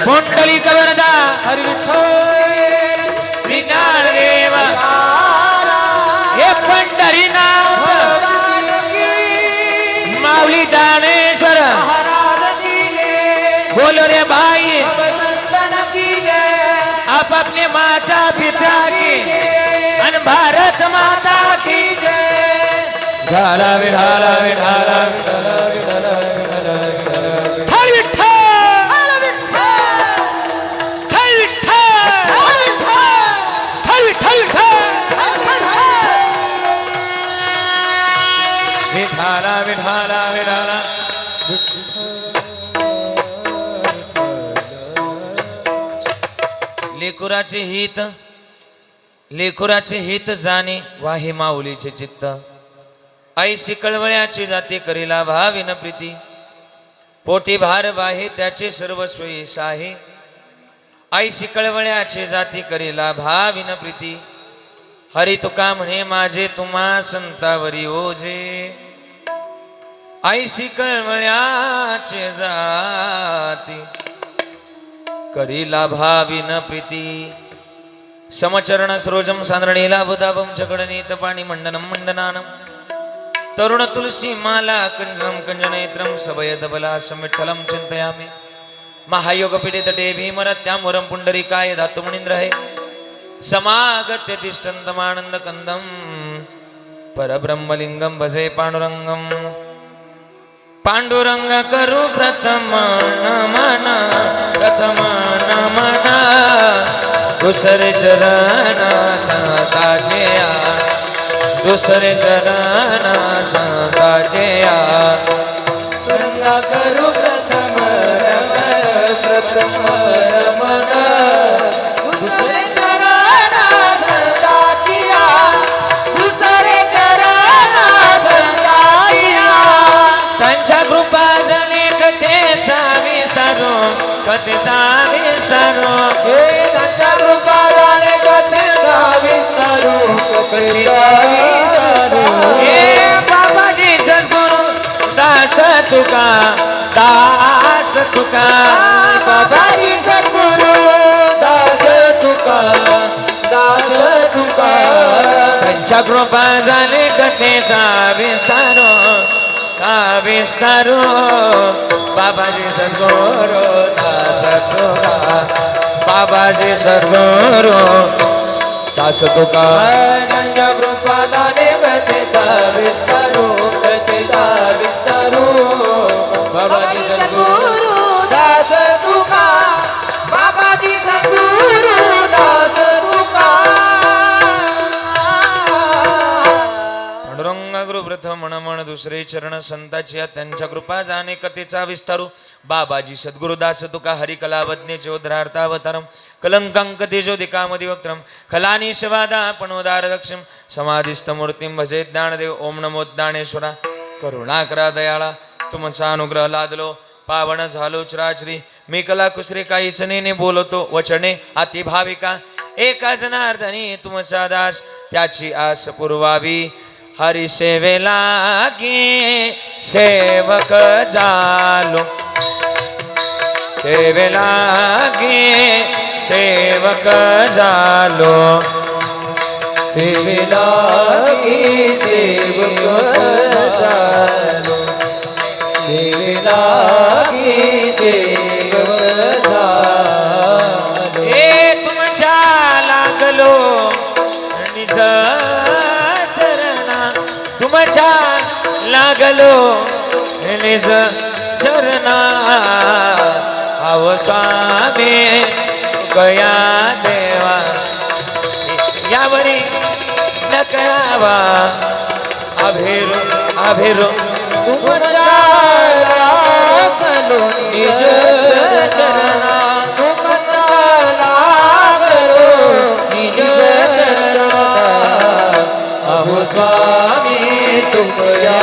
पुंडलिक वरदा हरी विठ्ठल श्री ज्ञानदेव हे पंढरीनाथ माऊली दानेश्वर बोलो रे भाई आप अपने माता पिता की अन भारत माता की ढाला विढाला विढाला विठाला विठाला विठाला लेकुराचे हित जाणे वाहे माऊलीचे चित्त ऐशी कळवळ्याची जाते करीला भाविन प्रीती पोटी भार वाहे त्याचे सर्वस्व ईश आहे ऐशी कळवळ्याची जाती करीला भाविन प्रीती हरी तुका म्हणे माझे तुम्हा संतावरी ओझे ऐशी कळवळ्याचे जाती करीला भाविन प्रीती समचरण सरोजम सांद्रणीला बुदाबम चकडनीत पाणी मंडनम मंडनानम तरुण तुलसी माला कंजनम कंजनेत्रम सबयद बला समिठ्ठलम चिंतयामि महायोग पीडित तटे भीमरत्यामुरम पुंडरीकाय धातु मुनींद्र है समागत्य तिष्ठन्तमानंद कंदम परब्रह्मलिंगम भजे पांडुरंगम पांडुरंग करू प्रथम नमन प्रथम नमन दुसरे चरण संताचे दुसरे चरण संताचे करू प्रथम प्रथम नमन दुसरे त्यांच्या कृपा जने कथेचा विसरो कथेचा विसरो त्यांच्या कृपा जने कथेचा विसरो कथेचा विसरो हे बाबाजी सद्गुरु दास तुका बाबाजी सद्गुरु दास तुका त्यांच्या कृपा जने कथेचा विसरो विस्तारो बाबाजी सद्गुरु दास तुका बाबाजी सद्गुरु दास तुका त्यांच्या कृपा दाने कथेचा विस्तारो कथेचा विस्तारो बाबाजी सद्गुरु दास तुका बाबाजी सद्गुरु दास तुका पांडुरंग गुरु प्रथम मन दुसरे चरण संताची त्यांच्या कृपा जाणे कथेचा विस्तारू बाबाजी सद्गुरुदास तुका हरिकलावज्ञे चोद्रार्थावतारम कलंकांक तेजोदिकामदिवक्त्रम खलानी शिवादा पणोदार दक्षम समाधिस्थ मूर्तिम भजे ज्ञानदेव ओम नमो ज्ञानेश्वरा करुणाकरा दयाळा तुमचा अनुग्रह लादलो पावन झालो चराचरी मी कला कुसरे काही चनेने बोलतो वचने अति भाविका एका जनार्दनी तुमचा दास त्याची आस पुरवावी हरि सेवेला गे सेवक झालो सेवेला गे सेवक झालो सेवेला गे सेवक झालो सेवेला गे सेवक झालो हे तुमच्या लागलो निज तुमच्या लागलो निज शरणा आव स्वामी कया देवा यावरी न करावा अभिरू अभिरू तुमच्या लागलो निज शरणा तुमच्या लागलो निज शरणा अहो स्वामी तुमया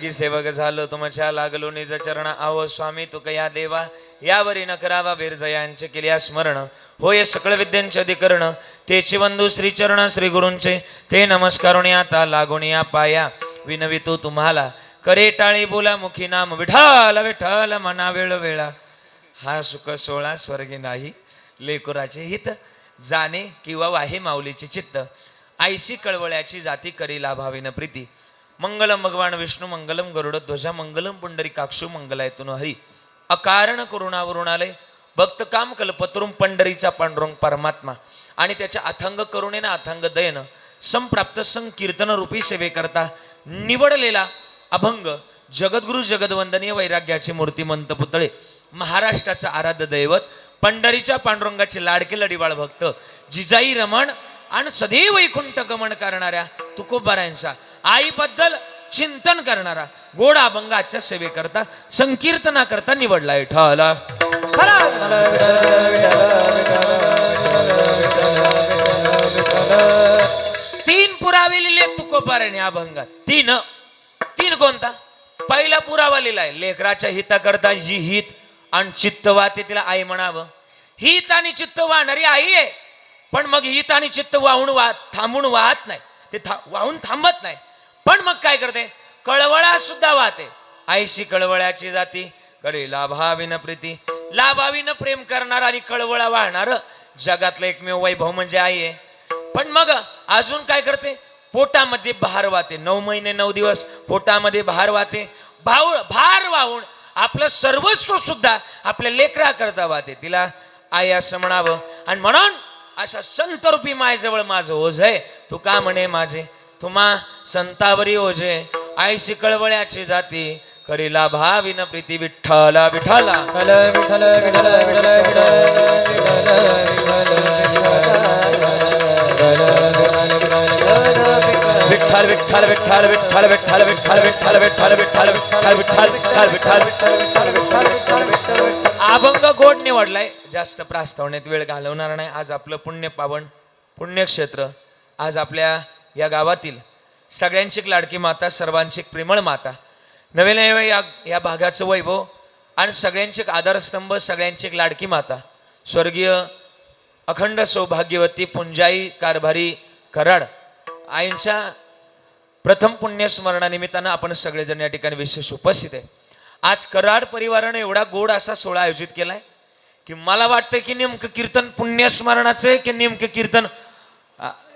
लागी सेवक झालो तुमच्या लागलो निज चरण आव स्वामी तुक या देवा यावरी न करावा बिरजयांचे केल्या स्मरण होय सकळ विद्यांचे अधिकरण तेची बंधू श्री चरण श्री गुरूंचे ते नमस्कारुणी आता लागून या पाया विनवितो तुम्हाला करे टाळी बोला मुखी नाम विठाल विठाल मना वेळ वेळा हा सुख सोळा स्वर्गी नाही लेकुराचे हित जाणे किंवा वाहे माऊलीचे चित्त आईसी कळवळ्याची जाती करी लाभाविन प्रीती मंगलम भगवान विष्णू मंगलम गरुड ध्वजा मंगलम पुंडरीकाक्षू मंगलायतुन हरी अकारण करुणावरुणालय भक्त काम कल्पतरुम पंढरीचा पांडुरंग परमात्मा आणि त्याच्या अथंग करुणेनं अथंग दयेनं संप्राप्त संकीर्तन रूपी सेवेकरता निवडलेला अभंग जगद्गुरु जगदवंदनीय वैराग्याचे मूर्तिमंत पुतळे महाराष्ट्राचं आराध्य दैवत पंढरीच्या पांडुरंगाचे लाडके लढीवाळ भक्त जिजाई रमण आणि सदैव वैकुंठ गमन करणाऱ्या तुकोबारायांचा आईबद्दल चिंतन करणारा गोड अभंग आजच्या सेवेकरता संकीर्तना करता निवडलाय ठला तीन पुरावे लिहिले तुकोबाराने अभंगात तीन कोणता पहिला पुरावा लिहिलाय लेकराच्या हिताकरता जी हित आणि चित्त वाहते तिला आई म्हणावं हित आणि चित्त वाहणारी आई आहे पण मग हित आणि चित्त थांबून वाहत नाही ते वाहून थांबत नाही पण मग काय करते कळवळा सुद्धा वाहते आईशी कळवळ्याची जाती करे लाभाविन प्रीती लाभाविन प्रेम करणार आणि कळवळा वाहणार जगातलं एकमेव वैभव म्हणजे आई आहे पण मग अजून काय करते पोटामध्ये भार वाहते 9 महिने 9 दिवस पोटामध्ये भार वाहते भार वाहून आपलं सर्वस्व सुद्धा आपल्या लेकरा करता वाहते तिला आई असं म्हणावं आणि म्हणून अशा संत रूपी मायजवळ माझं ओझ आहे तू का म्हणे माझे तुम्हा संतावरी ओझे आईशी कळवळ्याची जाती करीला भाविन प्रीती विठ्ठला विठ्ठला विठ्ठल विठ्ठल विठ्ठल विठ्ठल विठ्ठल विठ्ठल विठ्ठल विठ्ठल विठ्ठल विठ्ठल विठ्ठल विठ्ठल विठ्ठल विठ्ठल अभंग गोड निवडलाय जास्त प्रास्तावनेत वेळ घालवणार नाही आज आपलं पुण्य पावन पुण्यक्षेत्र आज आपल्या या गावातील सगळ्यांची लाडकी माता सर्वांची प्रेमळ माता नवे नवे या भागाचं वैभव आणि सगळ्यांचे आधारस्तंभ सगळ्यांची लाडकी माता स्वर्गीय अखंड सौभाग्यवती पुंजाई कारभारी कराड आईंच्या प्रथम पुण्यस्मरणानिमित्तानं आपण सगळेजण या ठिकाणी विशेष उपस्थित आहे आज कराड परिवाराने एवढा गोड असा सोहळा आयोजित केलाय की मला वाटतं की नेमकं कीर्तन पुण्यस्मरणाचं आहे की नेमकं कीर्तन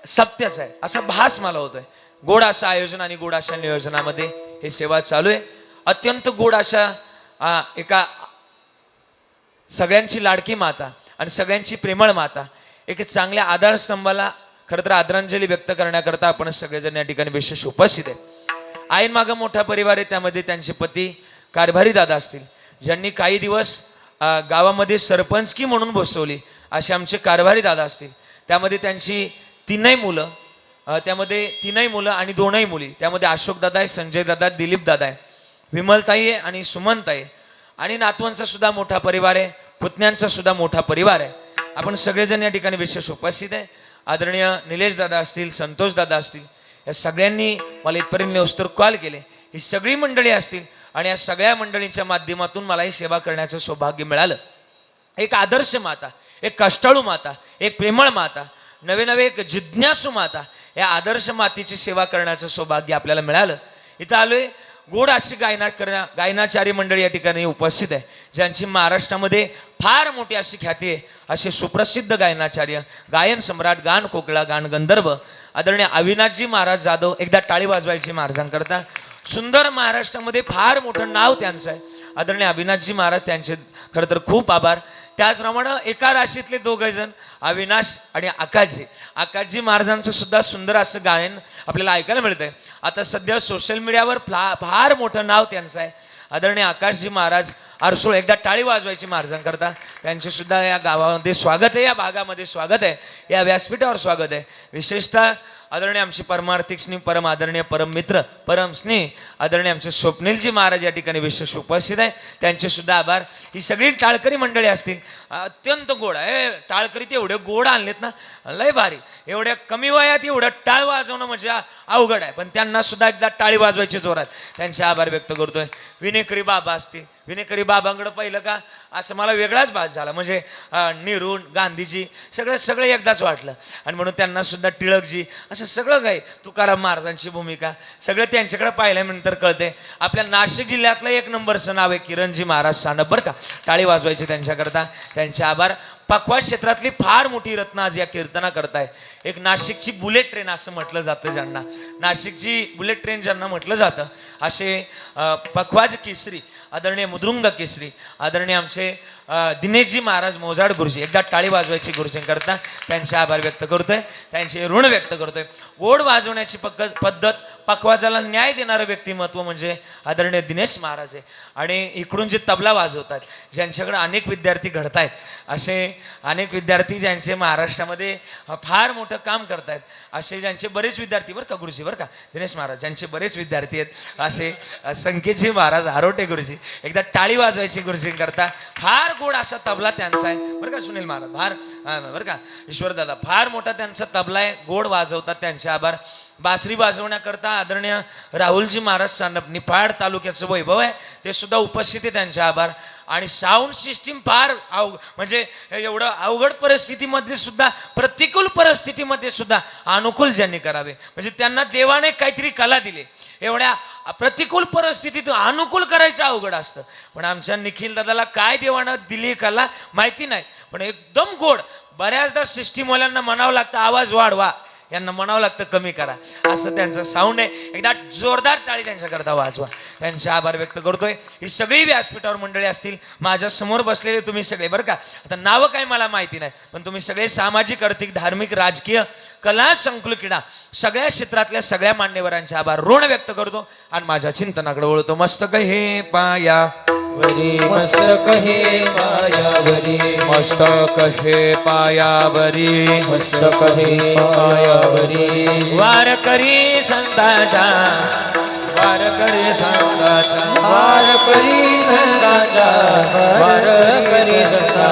सत्याचं आहे असा भास मला होतोय गोड असं आयोजन आणि गोड अशा नियोजनामध्ये ही सेवा चालू आहे अत्यंत गोड अशा एका सगळ्यांची लाडकी माता आणि सगळ्यांची प्रेमळ माता एक चांगल्या आधारस्तंभाला खरं तर आदरांजली व्यक्त करण्याकरता आपण सगळेजण या ठिकाणी विशेष उपस्थित आहे आईन मागं मोठा परिवार आहे त्यामध्ये त्यांचे पती कारभारी दादा असतील ज्यांनी काही दिवस गावामध्ये सरपंचकी म्हणून बसवली असे आमचे कारभारी दादा असतील त्यामध्ये त्यांची तीनही मुलं आणि 2 मुली त्यामध्ये अशोक दादा आहे संजय दादा दिलीप दादा आहे विमलताई आहे आणि सुमनताई आहे आणि नातवांचा सुद्धा मोठा परिवार आहे पुतण्यांचा सुद्धा मोठा परिवार आहे आपण सगळेजण या ठिकाणी विशेष उपस्थित आहे आदरणीय निलेश दादा असतील संतोष दादा असतील या सगळ्यांनी मला इथपर्यंत नेऊस्तर कॉल केले ही सगळी मंडळी असतील आणि या सगळ्या मंडळींच्या माध्यमातून मला ही सेवा करण्याचं सौभाग्य मिळालं एक आदर्श माता एक कष्टाळू माता एक प्रेमळ माता नवे एक जिज्ञासू माता या आदर्श मातेची सेवा करण्याचं सौभाग्य आपल्याला मिळालं इथं आलोय गोड अशी गायनाचारी मंडळी या ठिकाणी उपस्थित आहे ज्यांची महाराष्ट्रामध्ये फार मोठी अशी ख्याती आहे असे सुप्रसिद्ध गायनाचार्य गायन सम्राट गान कोकिळा गान गंधर्व आदरणीय अविनाशजी महाराज जाधव एकदा टाळी वाजवायची महाराजांकरता सुंदर महाराष्ट्रामध्ये फार मोठं नाव त्यांचं आहे आदरणीय अविनाशजी महाराज त्यांचे खरं तर खूप आभार त्याचप्रमाणे एका राशीतले 2 जण अविनाश आणि आकाशजी महाराजांचं सुद्धा सुंदर असं गायन आपल्याला ऐकायला मिळतंय आता सध्या सोशल मीडियावर फार मोठं नाव त्यांचं आहे आदरणीय आकाशजी महाराज आरसूळ, एकदा टाळी वाजवायची महाराजांकरता. त्यांचे सुद्धा या गावामध्ये स्वागत आहे, या भागामध्ये स्वागत आहे, या व्यासपीठावर स्वागत आहे. विशेषतः आदरणीय आमचे परमार्थिक स्नेह, परम आदरणीय परम मित्र, परम स्नेह आदरणीय आमचे स्वप्नीलजी महाराज या ठिकाणी विशेष उपस्थित आहे. त्यांचे सुद्धा आभार. ही सगळी टाळकरी मंडळी असतील, अत्यंत गोड आहे टाळकरी. ते एवढे गोड आणलेत ना, लय भारी. एवढ्या कमी वयात एवढं टाळ वाजवणं म्हणजे अवघड आहे, पण त्यांना सुद्धा एकदा टाळी वाजवायची जोरात. त्यांचे आभार व्यक्त करतोय. विनेकरी बाबा असतील, विनेकरी बाबांकडे पाहिलं का असं मला वेगळाच भास झाला. म्हणजे नेहरू, गांधीजी सगळं एकदाच वाटलं. आणि म्हणून त्यांना सुद्धा टिळकजी, असं सगळं काही तुकाराम महाराजांची भूमिका सगळं त्यांच्याकडे पाहिल्यानंतर कळते. आपल्या नाशिक जिल्ह्यातलं एक नंबरचं नाव आहे किरणजी महाराज सानप, बरं का. टाळी वाजवायची त्यांच्याकरता. त्यांचे आभार. पखवाज क्षेत्रातली फार मोठी रत्न आज या कीर्तना करताय. एक नाशिकची बुलेट ट्रेन असं म्हटलं जातं ज्यांना, नाशिकची बुलेट ट्रेन ज्यांना म्हटलं जातं, असे पखवाज केसरी आदरणीय मुद्रुंग केसरी आदरणीय आमचे दिनेशजी महाराज मोजाड गुरुजी, एकदा टाळी वाजवायची गुरुजींकरता. त्यांचे आभार व्यक्त करतोय, त्यांचे ऋण व्यक्त करतोय. गोड वाजवण्याची पद्धत, पखवाजाला न्याय देणारं व्यक्तिमत्व म्हणजे आदरणीय दिनेश महाराज आहे. आणि इकडून जे तबला वाजवतात, ज्यांच्याकडे अनेक विद्यार्थी घडत आहेत, असे अनेक विद्यार्थी ज्यांचे महाराष्ट्रामध्ये फार मोठं काम करतायत, असे ज्यांचे बरेच विद्यार्थी, बरं का गुरुजी, बरं का दिनेश महाराज, ज्यांचे बरेच विद्यार्थी आहेत, असे संकेतजी महाराज आरोटे गुरुजी, एकदा टाळी वाजवायची गुरुजींकरता. फार गोड असा तबला त्यांचा आहे, बरं का सुनील महाराज, फार बरं का ईश्वरदादा, फार मोठा त्यांचा तबला आहे, गोड वाजवतात. त्यांचे आभार. बासरी वाजवण्याकरता आदरणीय राहुलजी महाराज सानप, निफाड तालुक्याचं वैभव आहे, ते सुद्धा उपस्थित आहे. त्यांचे आभार. आणि साऊंड सिस्टीम फार म्हणजे एवढं अवघड परिस्थितीमध्ये सुद्धा, प्रतिकूल परिस्थितीमध्ये सुद्धा अनुकूल ज्यांनी करावे, म्हणजे त्यांना देवाने काहीतरी कला दिली. एवढ्या प्रतिकूल परिस्थितीत अनुकूल करायचं अवघड असतं, पण आमच्या निखिल दादाला काय देवानं दिली कला माहिती नाही, पण एकदम गोड. बऱ्याचदा सिस्टीमवाल्यांना म्हणावं लागतं आवाज वाढवा, यांना म्हणावं लागतं कमी करा, असं त्यांचं साऊंड आहे. एकदा जोरदार टाळी त्यांच्याकरता वाजवा. त्यांचे आभार व्यक्त करतोय. ही सगळी व्यासपीठावर मंडळी असतील, माझ्या समोर बसलेले तुम्ही सगळे, बरं का. आता नावं काय मला माहिती नाही, पण तुम्ही सगळे सामाजिक, आर्थिक, धार्मिक, राजकीय, कला, संकुल, क्रीडा सगळ्या क्षेत्रातल्या सगळ्या मान्यवरांचे आभार ऋण व्यक्त करतो. आणि माझ्या चिंतनाकडे वळतो. मस्तक हे पाया वरी मस्तक हे पायावरी, मस्तक हे पायावरी, मस्तक हे पायावरी. वारकरी संतांचा, वारकरी संतांचा, वारकरी संतांचा, वारकरी संतांचा,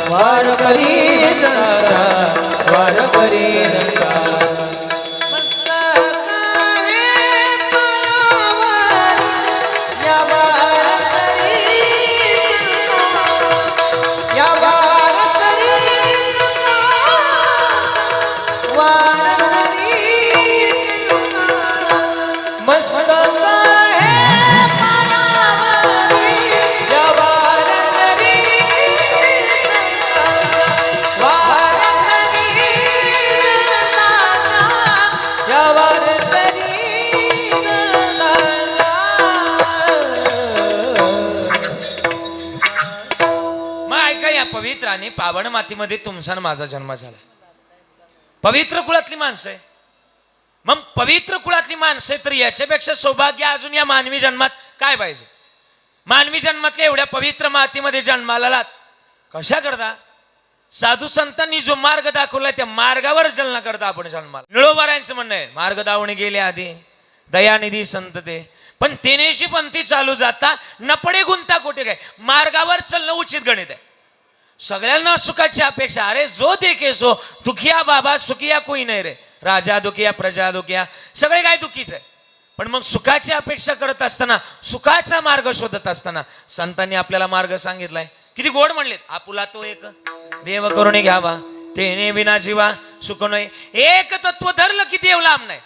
वारकरी संतांचा, वारकरी संतांचा. पवित्र आणि पावन मातीमध्ये तुमचा आणि माझा जन्म झाला. पवित्र कुळातली माणसं आहे. मग पवित्र कुळातली माणसं तर याच्यापेक्षा सौभाग्य अजून या मानवी जन्मात काय पाहिजे. मानवी जन्मातल्या एवढ्या पवित्र मातीमध्ये जन्माला कशा करता. साधू संतांनी जो मार्ग दाखवलाय त्या मार्गावर जलना करता आपण जन्माला. निळोबारांचं म्हणणं आहे मार्ग दावणे गेले आधी दयानिधी संत ते, पण तेनेशी पंथी चालू जाता न पडे गुंता कोठे काय. मार्गावर चलणं उचित गणित आहे. सगळ्यांना सुखाची अपेक्षा. अरे जो देखे सो दुखिया बाबा सुखिया कोई नाही रे. राजा दुखिया प्रजा दुखिया सगळे काय दुखीच आहे. पण मग सुखाची अपेक्षा करत असताना, सुखाचा मार्ग शोधत असताना संतांनी आपल्याला मार्ग सांगितलाय. किती गोड म्हणलेत. आपुला तो एक देव करून घ्यावा तेने विना जीवा सुख नाही. एक तत्व धरलं की देव लांब नाही.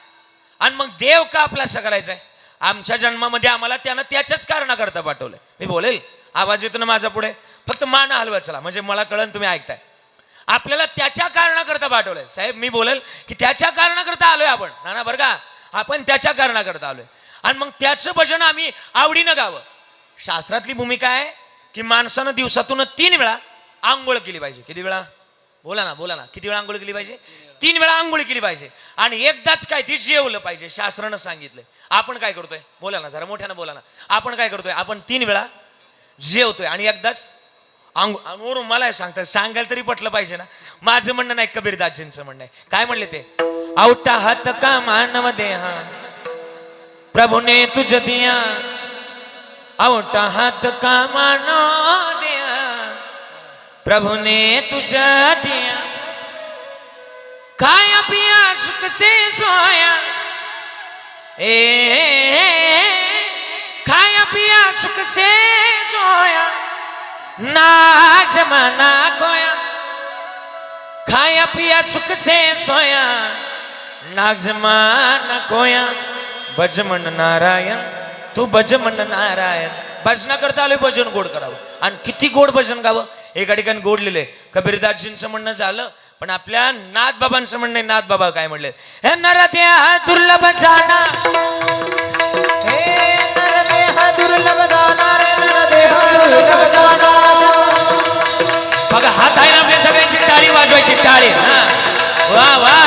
आणि मग देव का आपला करायचाय. आमच्या जन्मामध्ये आम्हाला त्यानं त्याच्याच कारणाकरता पाठवलंय. मी बोलेल आवाज येतो ना माझा पुढे, फक्त मान हलवा चला म्हणजे मला कळन तुम्ही ऐकताय. आपल्याला त्याच्या कारणाकरता पाठवलंय. साहेब मी बोलेल की त्याच्या कारणाकरता आलोय आपण. ना बरं का, आपण त्याच्या कारणाकरता आलोय. आणि मग त्याचं भजन आम्ही आवडीनं गावं. शास्त्रातली भूमिका आहे की माणसानं दिवसातून 3 वेळा आंघोळ केली पाहिजे. किती वेळा. बोला ना किती वेळा आंघोळ केली पाहिजे? 3 वेळा आंघोळ केली पाहिजे. आणि एकदाच काय ती जेवलं पाहिजे, शास्त्रानं सांगितलंय. आपण काय करतोय? बोला ना, जरा मोठ्यानं बोला ना. आपण काय करतोय? आपण 3 वेळा जेवतोय आणि एकदाच वरून मला सांगतात, सांगायला तरी पटलं पाहिजे ना. माझं म्हणणं नाही, कबीरदासजींचं म्हणणं आहे. काय म्हणले ते? औटा हात का मानव देहा प्रभु ने तुझ दिया, औटा हात का मानव देहा प्रभु ने तुझ दिया, खाया पिया सुख से सोया, खाया पिया सुख से सोया, ना जमाना खोया, खाया पिया सुख से सोया, ना जमाना खोया, भजमन नारायण तू भजमन नारायण. भजना करता आलोय, भजन गोड करावं. आणि किती गोड भजन गावं. एका ठिकाणी गोड लिहिले. कबीरदासजींचं म्हणणं झालं, पण आपल्या नाथ बाबांचं म्हणणं आहे. नाथ बाबा काय म्हणले? हे नरदेह दुर्लभ जाना, हे नरदेह दुर्लभ जाना रे, नरदेह दुर्लभ जाना. बघा, हात आहे ना आपल्या सगळ्यांची, टाळी वाजवायची, टाळी. हा, वा वा.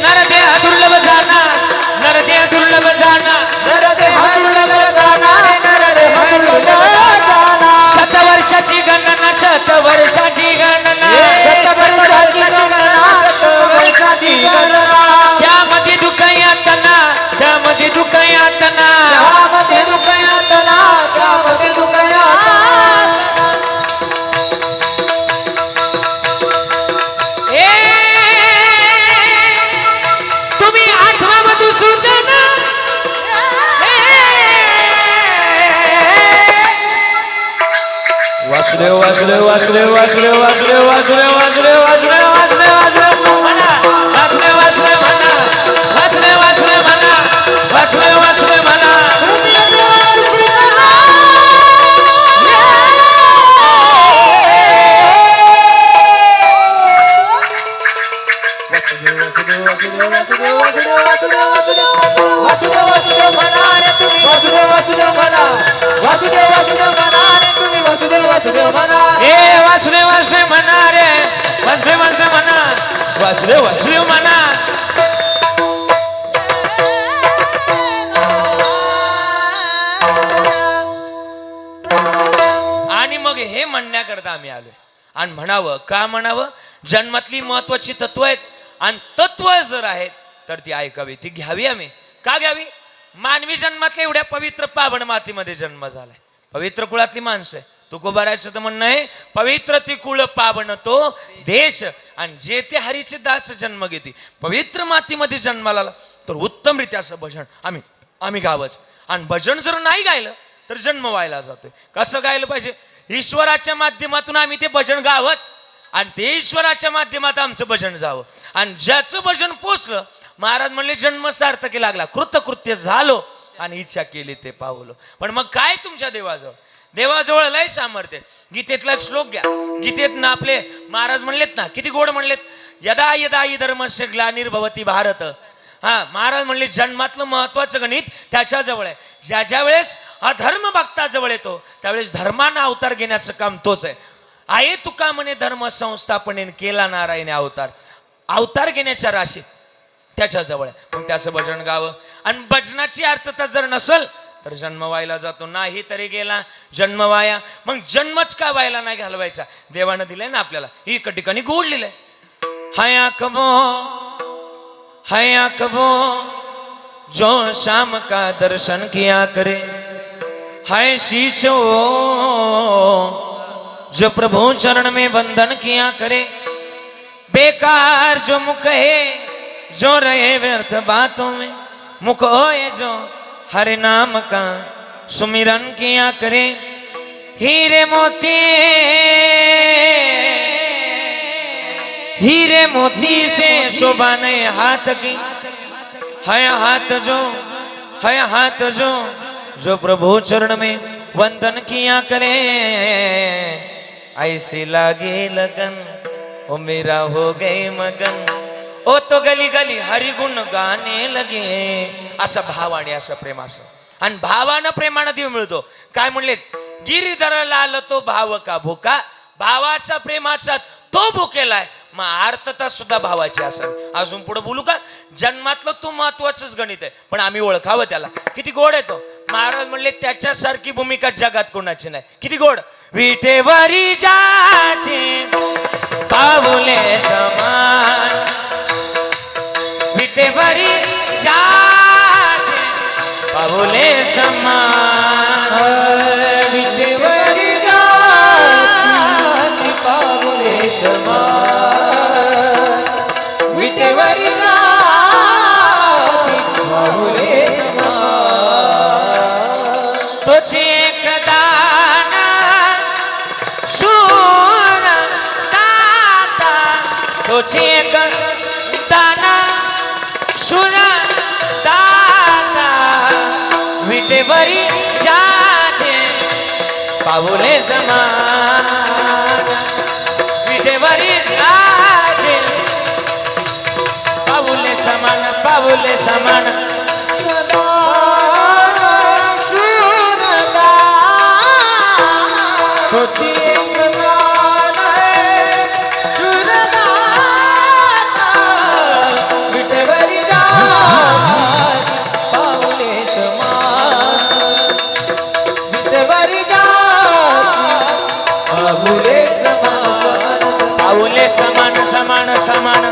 नरदेह दुर्लभ जाना, नरदेह दुर्लभ जाना, नरदेह दुर्लभ जाना रे, नरदेह दुर्लभ जाना. शतवर्षाची गणना, शतवर्षाची गणना, शतवर्षाची गणना, शतवर्षाची गणना. त्यामध्ये दुःख यातना, त्यामध्ये दुःख यातना, त्यामध्ये दुःख यातना, त्यामध्ये दुःख यातना. तुम्ही आठवा मधुसूदन, वासुदेव वासुदेव वासुदेव वासुदेव वासुदेव वासुदेव वासुदेव वासुदेव वासुदेव वासुदेव म्हणा, वासुदेव वासुदेव म्हणा, वासुदेव वासुदेव म्हणा, वासुदेव वासुदेव म्हणा. वासुदेव वासुदेव म्हणा रे तुम्ही, वासुदेव वासुदेव म्हणा, वासुदेव वासुदेव म्हणा रे तुम्ही, वासुदेव वासुदेव म्हणा. ए वासुदेव वासुदेव म्हणा रे, वासुदेव वासुदेव म्हणा, वासुदेव वासुदेव म्हणा. आणि मग हे म्हणण्याकरता आम्ही आलोय. आणि म्हणावं का म्हणावं? जन्मातली महत्वाची तत्व आहेत, आणि तत्व जर आहेत तर ती ऐकावी, ती घ्यावी. आम्ही का घ्यावी? मानवी जन्मातल्या एवढ्या पवित्र पावन मातीमध्ये जन्म झालाय, पवित्र कुळातली माणसं आहे. तुकोबारायचं तर म्हणणं आहे, पवित्र ती कुळ पावन तो देश. आणि जे ते हरीचे दास जन्म घेते, पवित्र मातीमध्ये जन्माला आला तर उत्तमरित्या असं भजन आम्ही गावच. आणि भजन जर नाही गायलं तर जन्म व्हायला जातोय. कसं गायलं पाहिजे? ईश्वराच्या माध्यमातून आम्ही ते भजन गावच, आणि ते ईश्वराच्या माध्यमात आमचं भजन जावं. आणि ज्याचं भजन पोचलं, महाराज म्हणले जन्म सार्थकी लागला, कृतकृत्य झालो आणि इच्छा केली ते पावलो. पण मग काय तुमच्या देवाजवळ? देवाजवळ लय सामर्थ्य. गीतेतला एक श्लोक घ्या. गीतेत ना आपले महाराज म्हणलेत ना, किती गोड म्हणलेत, यदा यदा हि धर्मस्य ग्लानिर्भवति भारत. हा, महाराज म्हणले जन्मातलं महत्वाचं गणित त्याच्याजवळ आहे. ज्या वेळेस अधर्म भक्ताजवळ येतो त्यावेळेस धर्मानं अवतार घेण्याचं काम तोच आहे. आहे तुका म्हणे धर्म संस्थापने केला नारायणे अवतार. अवतार घेण्याच्या राशी त्याच्याजवळ आहे. मग त्याचं भजन गावं. आणि भजनाची अर्थता जर नसल तर जन्म व्हायला जातो, नाही तरी गेला जन्म वाया. मग जन्मच का व्हायला नाही घालवायचा? देवानं दिलंय ना आपल्याला. ही एका ठिकाणी गोड लिहिलंय, हया कबो जो शाम का दर्शन किया करे, हाय शीशो जो प्रभु चरण में वंदन किया करे. बेकार जो मुख है जो रहे व्यर्थ बातों में, मुख होए जो हरे नाम का सुमिरन किया करे. हीरे मोती से शोभा नहीं हाथ की, है हाथ जो प्रभु चरण में वंदन किया करे. ऐसी लागे लगन ओ मेरा हो गए मगन, ओ तो गली गली हरिगुण गाणे लगे. असं भाव आणि असं प्रेम असं. आणि भावानं प्रेमानं देव मिळतो. काय म्हणले? गिरीधर लाल तो भाव का भोका, भावाचा प्रेमाचा तो भुकेलाय, मग आर्तता सुद्धा भावाची असावी. अजून पुढे बोलू का? जन्मातलं तू महत्वाचंच गणित आहे, पण आम्ही ओळखावं त्याला. किती गोड आहे तो. महाराज म्हणले त्याच्यासारखी भूमिका जगात कोणाची नाही. किती गोड. विटेवरी जाचे पाऊले समान, विटेवरी जाचे पाऊले समान, विटेवरी जाची पाऊले समान, विटेवरी जाची पाऊले समान. तोची एक दाना सून दाता, तोची एक दाना सून दाता, विटेवरी जाचे पाऊले समान, विटेवरी जाचे पाऊले समान, पाऊले समान. तोची एक दाना सुरदाता, विटेवरी जाची पाऊले समान, विटेवरी जाची पाऊले समान, पाऊले समान समान समान.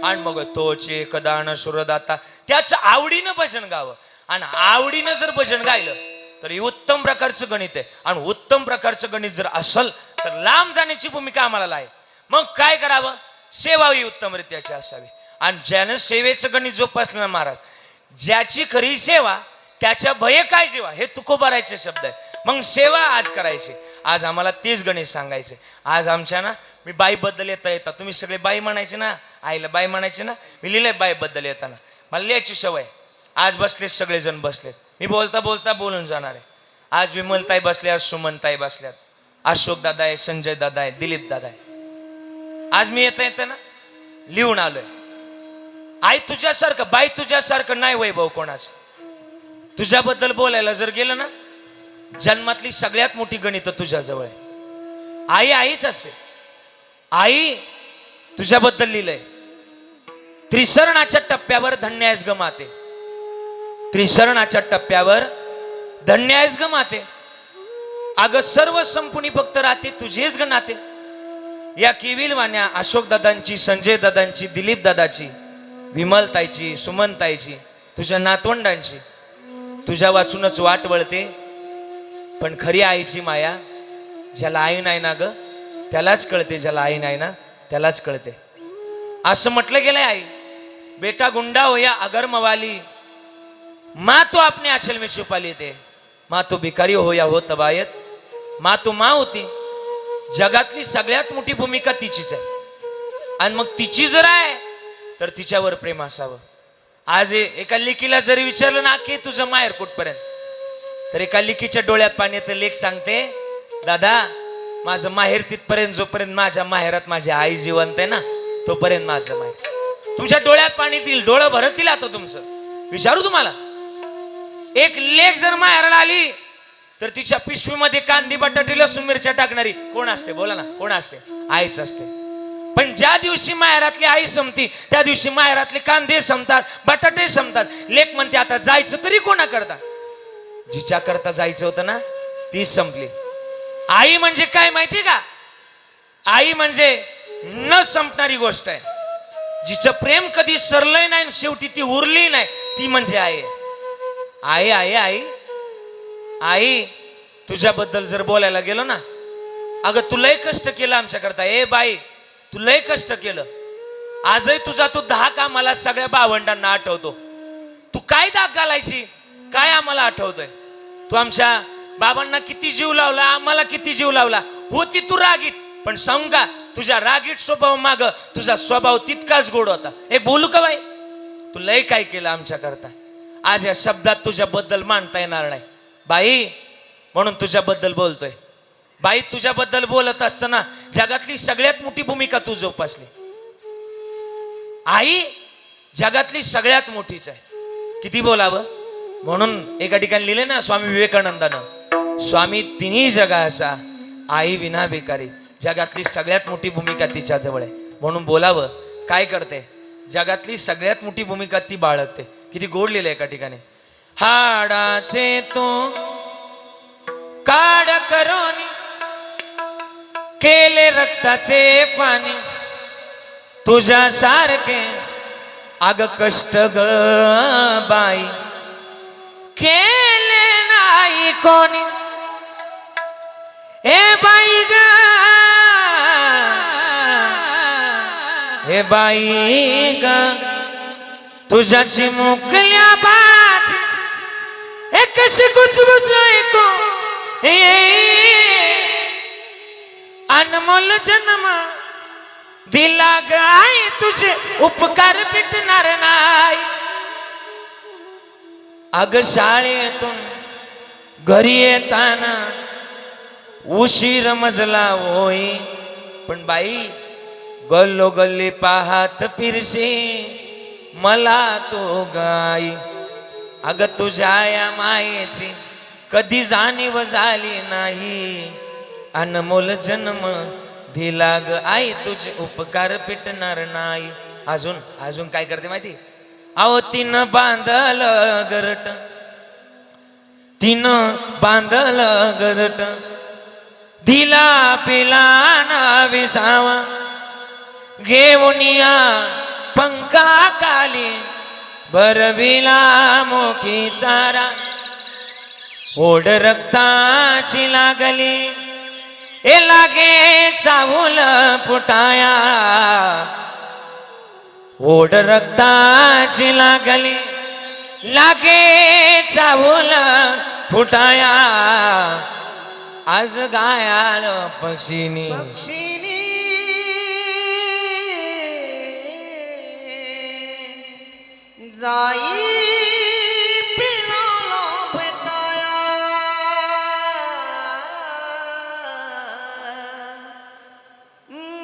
आणि मग तोच एक दान सुरदाता, त्याचं आवडीनं भजन गावं. आणि आवडीनं जर भजन गायलं तर हे उत्तम प्रकारचं गणित आहे. आणि उत्तम प्रकारचं गणित जर असल तर लांब जाण्याची भूमिका आम्हाला आहे. मग काय करावं? सेवा ही उत्तमरित्याची असावी. आणि ज्यानं सेवेचं गणित जोपासलं ना महाराज, ज्याची खरी सेवा त्याच्या भय काय जेवा, हे तुकोबारायचे शब्द आहे. मग सेवा आज करायची. आज आम्हाला तेच गणित सांगायचे. आज आमच्या ना, मी बाईबद्दल येता तुम्ही सगळे बाई म्हणायचे ना, आईला बाई म्हणायचे ना, मी लिहिलंय बाईबद्दल येताना. मला लिहायची सवय. आज बसले सगळेजण बसलेत, मी बोलता बोलता बोलून जाणार आहे. आज विमलताई बसल्या, सुमनताई बसल्यात, अशोक दादा आहे, संजय दादा आहे, दिलीप दादा आहे. आज मी येता ना लिहून आलोय. आई तुझ्यासारखं, बाई तुझ्यासारखं नाही वैभव कोणाचं. तुझ्याबद्दल बोलायला जर गेलं ना, जन्मातली सगळ्यात मोठी गणित तुझ्याजवळ आहे. आई आईच असते. आई तुझ्याबद्दल लिहिलंय, त्रिसरणाच्या टप्प्यावर धन्य आहेस ग माते, त्रिसरणाच्या टप्प्यावर धन्य आहेस ग माते. अगं सर्व संपुनी फक्त राहते तुझेच ग नाते. या केविल वाण्या अशोक दादांची, संजय दादांची, दिलीप दादाची, विमलताईची, सुमनताईची, तुझ्या नातवंडांची तुझ्या वाचूनच वाट वळते. पण खरी आईची माया ज्याला आई नाही ना ग त्यालाच कळते, ज्याला आई नाही ना त्यालाच कळते. असं म्हटलं गेलंय. आई बेटा गुंडा हो या अगर मवाली, माँ तो अपने आंचल में छुपा लेते, माँ तो भिकारी हो या हो तबायत, माँ तो माँ होती. जगातली सगळ्यात मोठी भूमिका तिचीच आहे. आणि मग तिची जर आहे तर तिच्यावर प्रेम असावं. आज एका लेकीला जरी विचारलं ना की तुझं माहेर कुठपर्यंत, तर एका लेकीच्या डोळ्यात पाणी येतं. लेक सांगते, दादा माझं माहेर तिथपर्यंत, जोपर्यंत माझ्या माहेरात माझी आई जिवंत आहे ना तोपर्यंत माझं माहेर. तुमच्या डोळ्यात पाणी येईल, डोळं भरतील आता तुमचं. विचारू तुम्हाला, एक लेक जर माहेराला आली तर तिच्या पिशवीमध्ये कांदी, बटाटे, लसूण, मिरच्या टाकणारी कोण असते? बोला ना, कोण असते? आईच असते. पण ज्या दिवशी माहेरातली आई संपती त्या दिवशी माहेरातले कांदे संपतात, बटाटे संपतात. लेक म्हणते आता जायचं तरी कोणा करता? जिच्या करता जायचं होतं ना तीच संपली. आई म्हणजे काय माहिती का? आई म्हणजे न संपणारी गोष्ट आहे. जिचं प्रेम कधी सरलंय नाही, शेवटी ती उरली नाही, ती म्हणजे आई. आई आई आई आई तुझ्याबद्दल जर बोलायला गेलो ना, अगं तू लय कष्ट केलं आमच्याकरता. ए बाई तू लय कष्ट केलं. आजही तुझा तू 10 कामाला सगळ्या भावंडांना आठवतो. तू काय दाग घालायची, काय आम्हाला आठवतोय? तू आमच्या बाबांना किती जीव लावला, आम्हाला किती जीव लावला. होती तू रागीट, पण सांगू का, तुझ्या रागीट स्वभाव माग तुझा स्वभाव तितकाच गोड होता. एक बोलू का बाई, तू लय काय केलं आमच्या करता. आज या शब्दात तुझ्याबद्दल मांडता येणार नाही बाई, म्हणून तुझ्याबद्दल बोलतोय. बाई तुझ्याबद्दल बोलत असताना जगातली सगळ्यात मोठी भूमिका तू जोपासली. आई जगातली सगळ्यात मोठीच आहे. किती बोलावं. म्हणून एका ठिकाणी लिहिले ना स्वामी विवेकानंदानं, स्वामी तिन्ही जगाचा आई विना भिकारी. जगातली सगळ्यात मोठी भूमिका तिच्या जवळ आहे, म्हणून बोलावं. काय करते? जगातली सगळ्यात मोठी भूमिका ती बाळगते. किती गोड लिहिलंय एका ठिकाणी. हाडाचे तो काढ करोनी केले रक्ताचे पाणी, तुझ्या सारखे अग कष्ट ग बाई केले नाही कोणी. ए बाई ग ए बाई ग तुझ्या चिमुकल्या बाची ए कशी कुचबुच ऐको अनमोल जन्म दिला गाय तुझे उपकार फिटणार नाही. अग शाळेतून घरी येताना उशीर मजला होई, पण बाई गल्लो गल्ली पाहात फिरशी मला तो गाई. अग तुझ्या या मायेची कधी जाणीव झाली नाही, अनमोल जन्म दिला ग आई तुझे उपकार पिटणार नाही. अजून अजून काय करते माहिती? अहो तिनं बांधल गरट, तिनं बांधल गरट दिला पिला ना विसावा, घेऊन या पंखा खाली भरविला मोकी चारा. ओढ रक्ताची लागली ए लागे चाहूल फुटाया, ओढ रक्ताची लागली लागे चाहूल फुटाया. आज गायाल पक्षीनी जाई पिलाला भेटाया,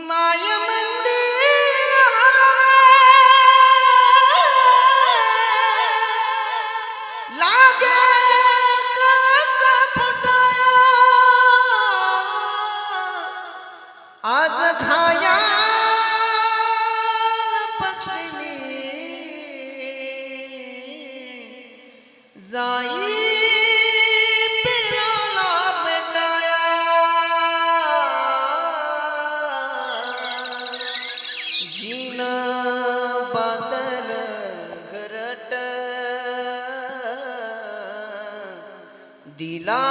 माय मंदिर लागे कळस फुटाया. आज घाया जाई पिलाला भेटाया. जीन बांधल घरट दिला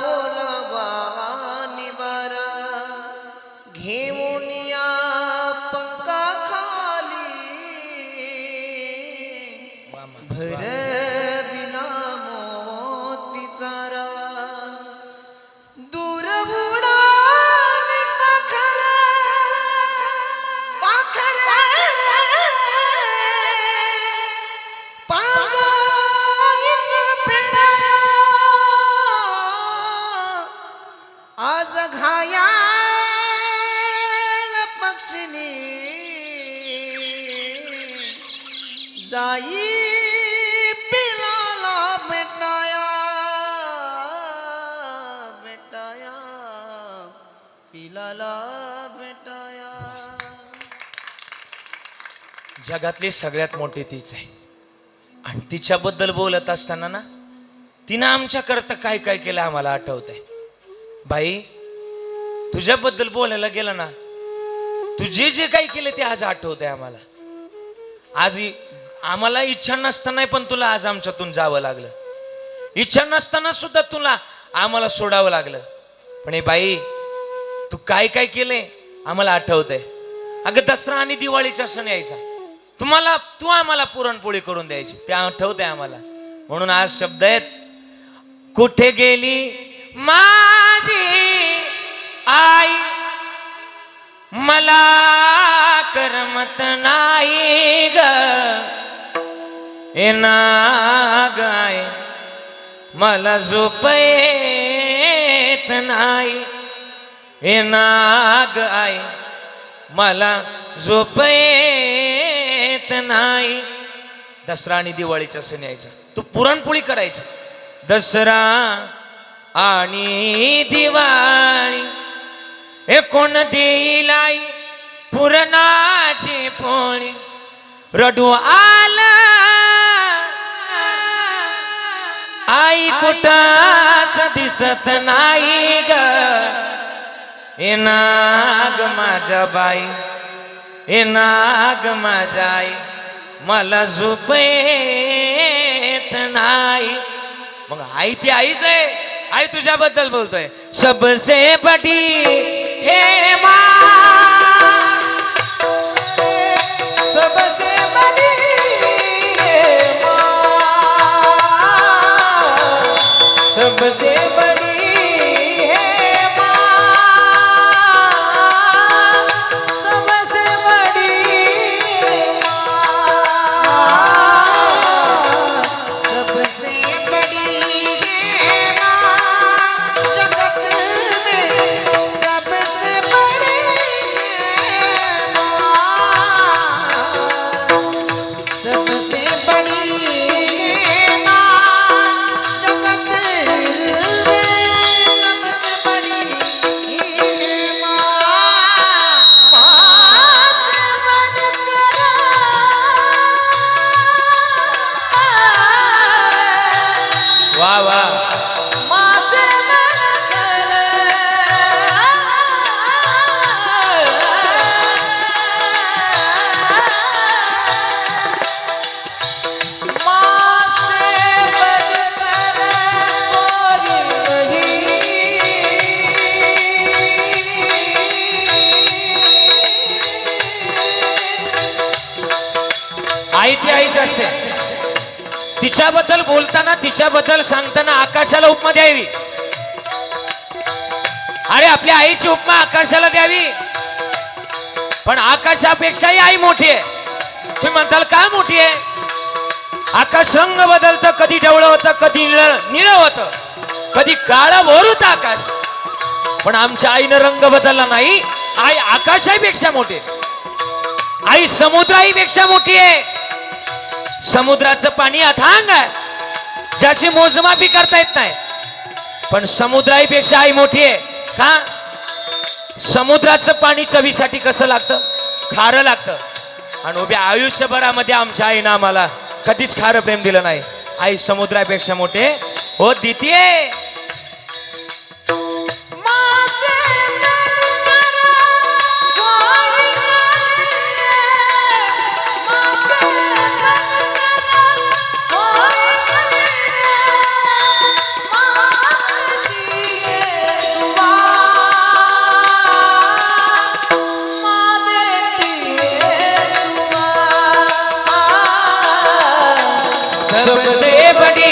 बोलावा निवारा, घेऊन या पंखा खाली भर आज घाया पक्षिणी जाई पिलाला भेटाया, भेटाया पिलाला भेटाया. जगातली सगळ्यात मोठी तीच आहे, आणि तिच्याबद्दल बोलत असताना ना तिनं आमच्या करता काय काय केलं आम्हाला आठवतंय. बाई तुझ्याबद्दल बोलायला गेलं ना, तुझे जे काही केले ते आज आठवतंय आम्हाला. आज आम्हाला इच्छा नसताना पण तुला आज आमच्यातून जावं लागलं, इच्छा नसताना सुद्धा तुला आम्हाला सोडावं लागलं. पण हे बाई तू काय काय केले आम्हाला आठवतंय. अगं दसरा आणि दिवाळीचा सण यायचा, तू आम्हाला पुरणपोळी करून द्यायची, ते आठवतंय आम्हाला. म्हणून आज शब्द आहेत, कुठे गेली माझी आई मला करमत नाही ग, ए नागाय मला झोप येत नाही, ए नाग आई मला झोप येत नाही. दसरा आणि दिवाळीचा सण यायचा, तू पुरणपोळी करायची. दसरा आणि दिवाळी हे कोण देईल आई पुरणाची पोळी रडू आला आई कुठाच दिसत नाही ग ए नाग माझ्या बाई ए नाग माझ्या आई मला झोप येत नाही. मग आई ती आईच आहे. आई तुझ्याबद्दल बोलतोय. सबसे बडी हे माँ सबसे बड़ी है माँ सबसे बड़ी है माँ सबसे बड़ी माँ सबसे बड़ी है माँ जगत में सबसे बड़ी है माँ सबसे बड़ी है माँ जगत में सबसे बड़ी है माँ माँ से बनकर वाह वाह माँ से बनकर माँ से बनकर कोई नहीं. आई ती आईच असते. तिच्याबद्दल बोलताना तिच्याबद्दल सांगताना आकाशाला उपमा द्यावी. अरे आपल्या आईची उपमा आकाशाला द्यावी. पण आकाशापेक्षाही आई मोठी आहे. तुम्ही म्हणताल का मोठी आहे? आकाश रंग बदलतं. कधी ढवळं होतं कधी निळं होतं कधी काळं भोर होतं आकाश. पण आमच्या आईनं रंग बदलला नाही. आई आकाशापेक्षा मोठी आहे. आई समुद्राहीपेक्षा मोठी आहे. समुद्राचं पाणी अथांग आहे ज्याची मोजमापी करता येत नाही. पण समुद्राहीपेक्षा आई मोठी आहे. का? समुद्राचं पाणी चवीसाठी कसं लागतं? खारं लागतं. आणि उभ्या आयुष्यभरामध्ये आमच्या आईनं आम्हाला कधीच खारं प्रेम दिलं नाही. आई समुद्रापेक्षा मोठे हो देतीये. माँ से बनकर कोई नहीं. माँ से बनकर कोई नहीं. माँ देती है दुआ. माँ देती है दुआ. सबसे बड़ी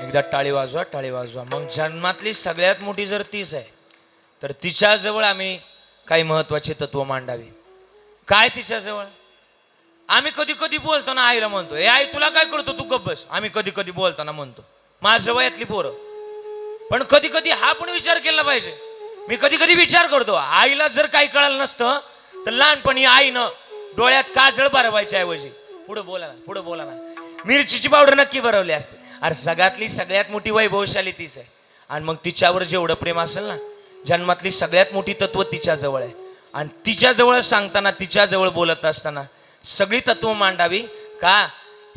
एकदा टाळी वाजवा टाळी वाजवा. मग जन्मातली सगळ्यात मोठी जर तीच आहे तर तिच्याजवळ आम्ही काही महत्वाची तत्व मांडावी. काय तिच्याजवळ? आम्ही कधी कधी बोलताना आईला म्हणतो ए आई तुला काय कळतो तू गप्प बस. आम्ही कधी कधी बोलताना म्हणतो माझ्या वयातली पोरं. पण कधी कधी हा पण विचार केला पाहिजे. मी कधी कधी विचार करतो आईला जर काही कळलं नसतं तर लहानपणी आईनं डोळ्यात काजळ भरवायच्या ऐवजी पुढे बोला ना मिरचीची पावडर नक्की भरवली असते. अरे सगळ्यातली सगळ्यात मोठी वैभवशाली तीच आहे. आणि मग तिच्यावर जेवढं प्रेम असेल ना जन्मातली सगळ्यात मोठी तत्व तिच्याजवळ आहे. आणि तिच्याजवळ सांगताना तिच्याजवळ बोलत असताना सगळी तत्व मांडावी. का?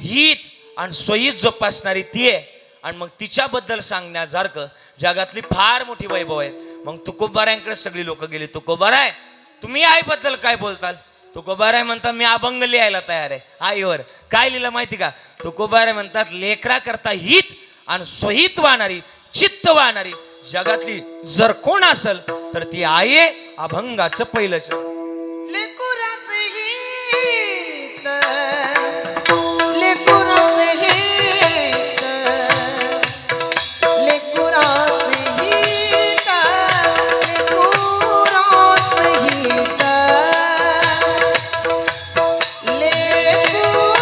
हित आणि सोयीत जोपासणारी ती आहे. आणि मग तिच्याबद्दल सांगण्यासारखं जगातली फार मोठी वैभव आहे. मग तुकोबारायांकडे सगळी लोक गेली. तुकोबाराय तुम्ही आईबद्दल काय बोलताल? तुकोबाराय म्हणतात मी अभंग लिहायला तयार आहे आईवर. काय लिहिलं माहिती का? तुकोबाराय म्हणतात लेकरा करता हित आणि स्वहित वाहणारी चित्त वाहणारी जगातली जर कोण असेल तर ती आई आहे. अभंगाचं पहिलं शब्द. लेकुरात हित लेकुरात हित लेकुरात हित लेकुरात हित लेकुरात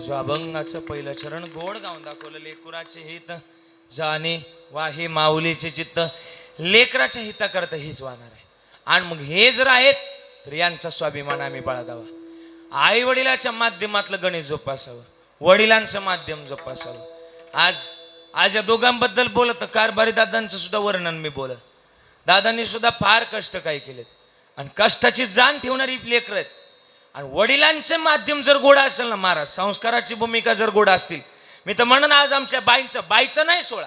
आज अभंगाचं पहिलं चरण गोड गाऊन दाखवलं. लेकुराचे हित जाणे वाहे माऊलीचे चित्त. लेकराच्या हिताकरता हेच वाहणार आहे. आणि मग हे जर आहेत तर यांचा स्वाभिमान आम्ही बाळगावा. आई वडिलाच्या माध्यमातलं गणित जोपासावं, वडिलांचं माध्यम जोपासावं. आज या दोघांबद्दल बोलत कारभारी दादांचं सुद्धा वर्णन मी बोलत. दादांनी सुद्धा फार कष्ट काय केलेत आणि कष्टाची जाण ठेवणारी लेकरं आहेत. आणि वडिलांचं माध्यम जर गोड असेल ना महाराज, संस्काराची भूमिका जर गोड असतील, मी तर म्हणून आज आमच्या बाईचं नाही सोळा.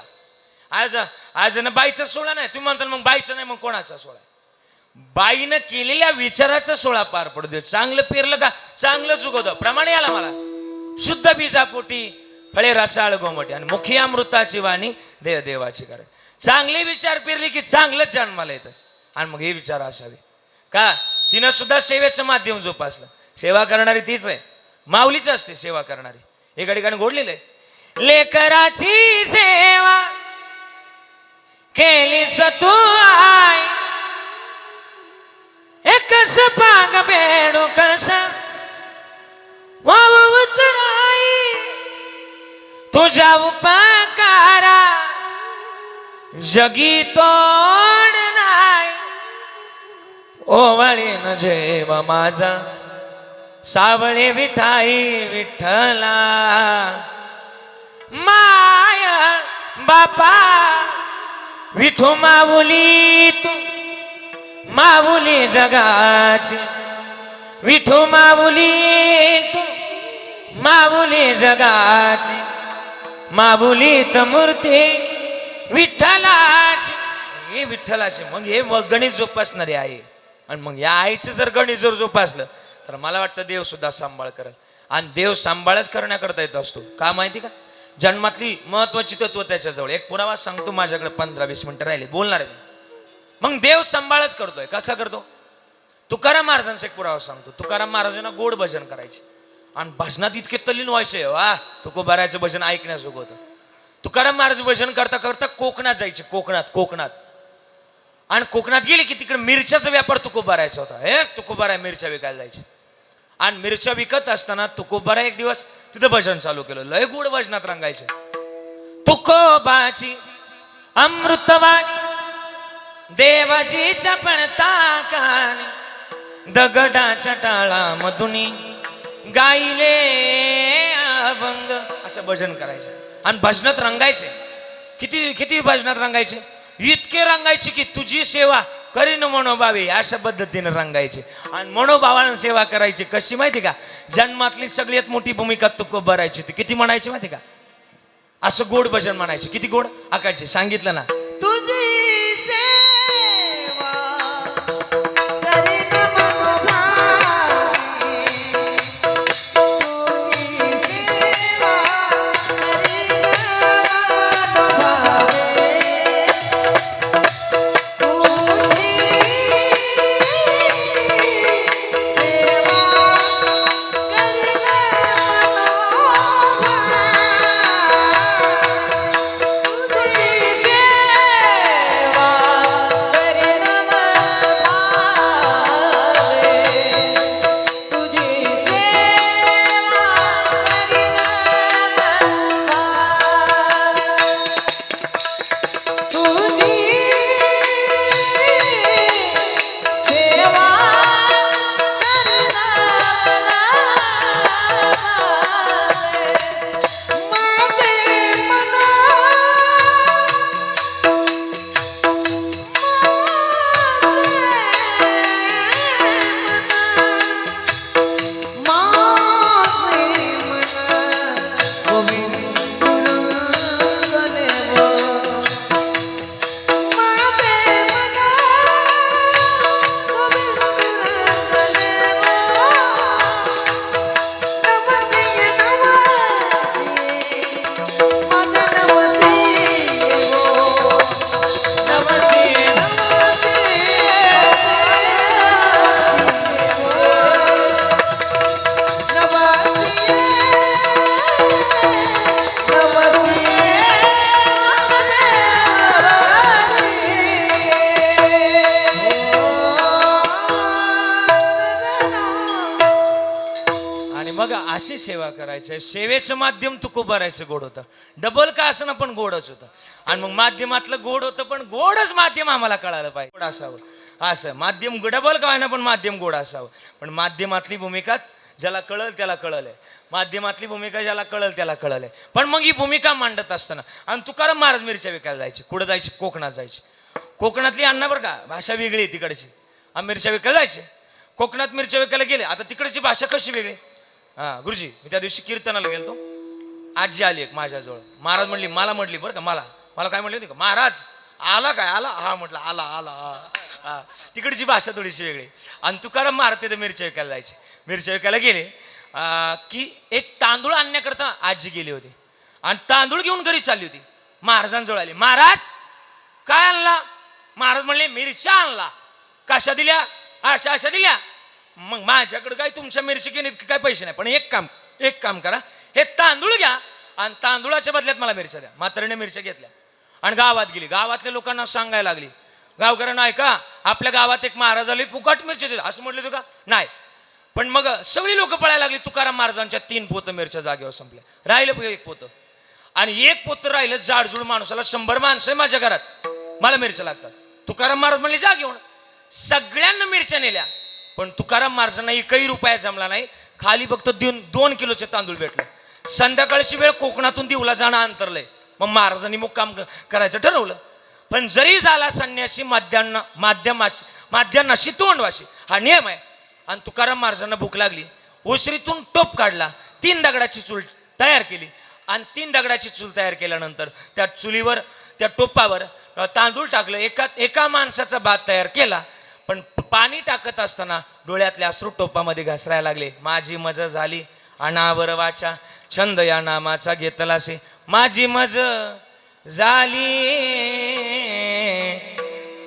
आज ना बाईचा सोहळा नाही. तुम्ही म्हणताल मग बाईचं नाही, मग कोणाचा सोहळा? बाईनं केलेल्या विचाराचा सोहळा पार पडू दे. चांगलं पेरलं का चांगलं चुकवतं. प्रमाणे आला मला शुद्ध बीजापोटी फळे रसाळ गोमटे आणि मुखी अमृताची वाणी देवाची करे. चांगले विचार पेरले की चांगलंच जन्माला येतं. आणि मग हे विचार असावे का? तिनं सुद्धा सेवेचं माध्यम जोपासलं. सेवा करणारी तीच आहे, माऊलीच असते सेवा करणारी. एका ठिकाणी घोडलेलं आहे, लेकराची सेवा केली तू आय, एकच पाग बेडू कसा वावत आई, तुझ्या उपकारा जगी तोड नाही. ओवाळीन जेव माझा सावळे विठाई विठ्ठला, माया बापा विठू माऊली तू माऊली जगाची, विठू माऊली तू माऊली जगाची, माऊलीत मूर्ती विठ्ठलाची. हे विठ्ठलाचे मग हे गणित जोपासणारे आहे. आणि मग या आईचं जर गणित जर जोपासलं तर मला वाटतं देव सुद्धा सांभाळ करेल. आणि देव सांभाळच करण्याकरता येत असतो. का माहिती का? जन्मातली महत्वाची तत्व त्याच्याजवळ. एक पुरावा सांगतो, माझ्याकडे 15-20 मिनिटं राहिले, बोलणार आहे. मग देव सांभाळच करतोय. कसा करतो? तुकाराम महाराजांचा एक पुरावा सांगतो. तुकाराम महाराजांना गोड भजन करायचे आणि भजनात इतके तल्लीन व्हायचे. वा, तुकोबारायचं भजन ऐकण्याजोगं होतं. तुकाराम महाराज भजन करता करता कोकणात जायचे. कोकणात आणि कोकणात गेले की तिकडे मिरच्याचा व्यापार तुकोबारायचा होता. हे तुकोबाराय मिरच्या विकायला जायचे. आणि मिरच्या विकत असताना तुकोबारा एक दिवस तिथं भजन चालू केलं. लय गोड भजनात रंगायचे. तुकोबाची अमृतवाणी देवाजीच्या पणता कानी, दगडाच्या टाळा मधुनी गाईले अभंग. असं भजन करायचे आणि भजनात रंगायचे. किती भजनात रंगायचे? इतके रंगायचे की तुझी सेवा करीन मनोभावे, अशा पद्धतीने रंगायचे. आणि मनोभावानं सेवा करायची. कशी माहिती का? जन्मातली सगळ्यात मोठी भूमिका तुकोबारायची. ती किती म्हणायची माहिती का? असं गोड भजन म्हणायचे. किती गोड आकायचे. सांगितलं ना, तुझी सेवा करीन मनोभावे, तुझी सेवा करीन मनोभावे, तुझी सेवा करीन मनोभावे, तुझी सेवा अशी सेवा करायची. सेवेचं माध्यम तुकोबारायचं गोड होतं. डबल का असं ना पण गोडच होतं. आणि मग माध्यमातलं गोड होतं पण गोडच माध्यम आम्हाला कळालं पाहिजे. गोड असावं असं माध्यम डबल का ना पण माध्यम गोड असावं. पण माध्यमातली भूमिका ज्याला कळल त्याला कळलंय. माध्यमातली भूमिका ज्याला कळल त्याला कळलंय. पण मग ही भूमिका मांडत असताना आणि तुकाराम महाराज मिरच्या विकायला जायचे. कुठं जायचे? कोकणात जायचे. कोकणातली अण्णा बरं का भाषा वेगळी आहे तिकडची. मिरच्या विकायला जायचे. कोकणात मिरच्या विकायला गेले. आता तिकडची भाषा कशी वेगळी? गुरुजी मी त्या दिवशी कीर्तनाला गेलतो. आजी आली एक माझ्याजवळ. महाराज म्हणली मला म्हटली बरं का मला काय म्हणली होती का महाराज आला काय? आला हा म्हटलं आला आला. तिकडची भाषा थोडीशी वेगळी. आणि तुकाराम महाराज तिथे मिरच्या विकायला जायचे. मिरच्या विकायला गेले की एक तांदूळ आणण्याकरता आजी गेली होती आणि तांदूळ घेऊन घरी चालली होती. महाराजांजवळ आली. महाराज काय आणला? महाराज म्हणले मिरच्या आणला. कशा दिल्या? अशा दिल्या. मग माझ्याकडे काय तुमच्या मिरची घेणे काय पैसे नाही. पण एक काम करा, हे तांदूळ घ्या आणि तांदूळाच्या बदल्यात मला मिरच्या द्या. म्हातारीने मिरच्या घेतल्या आणि गावात गेली. गावातल्या लोकांना सांगायला लागली, गावकऱ्यांना ऐका आपल्या गावात एक महाराज आले फुकट मिरच्या देतात. असं म्हटलं का? नाही. पण मग सगळी लोक पळायला लागली. तुकाराम महाराजांच्या 3 पोतं मिरच्या जागेवर संपल्या. राहिलं 1 पोतं. आणि 1 पोतं राहिलं. जाडजूड माणसाला 100 माणसं आहे माझ्या घरात, मला मिरच्या लागतात. तुकाराम महाराज म्हणले जा घेऊन. सगळ्यांना मिरच्या नेल्या. पण तुकाराम महाराजांना 1 रुपया जमला नाही. खाली फक्त 2 किलोचे तांदूळ भेटले. संध्याकाळची वेळ कोकणातून दिवला जाणं अंतरलंय. मग महाराजांनी मुक्काम करायचं ठरवलं. पण जरी झाला संन्यासी माध्यान्नाशी तोंडवाशी हा नियम आहे. आणि तुकाराम महाराजांना भूक लागली. ओसरीतून टोप काढला. 3 दगडाची चूल तयार केली. आणि 3 दगडाची चूल तयार केल्यानंतर त्या चुलीवर त्या टोपावर तांदूळ टाकलं. एका माणसाचा भात तयार केला. पण पाणी टाकत असताना डोळ्यातले अश्रू टोपामध्ये घसरायला लागले. माझी मज झाली अनावर वाचा छंद या नामाचा घेतलासे. माझी मज झाली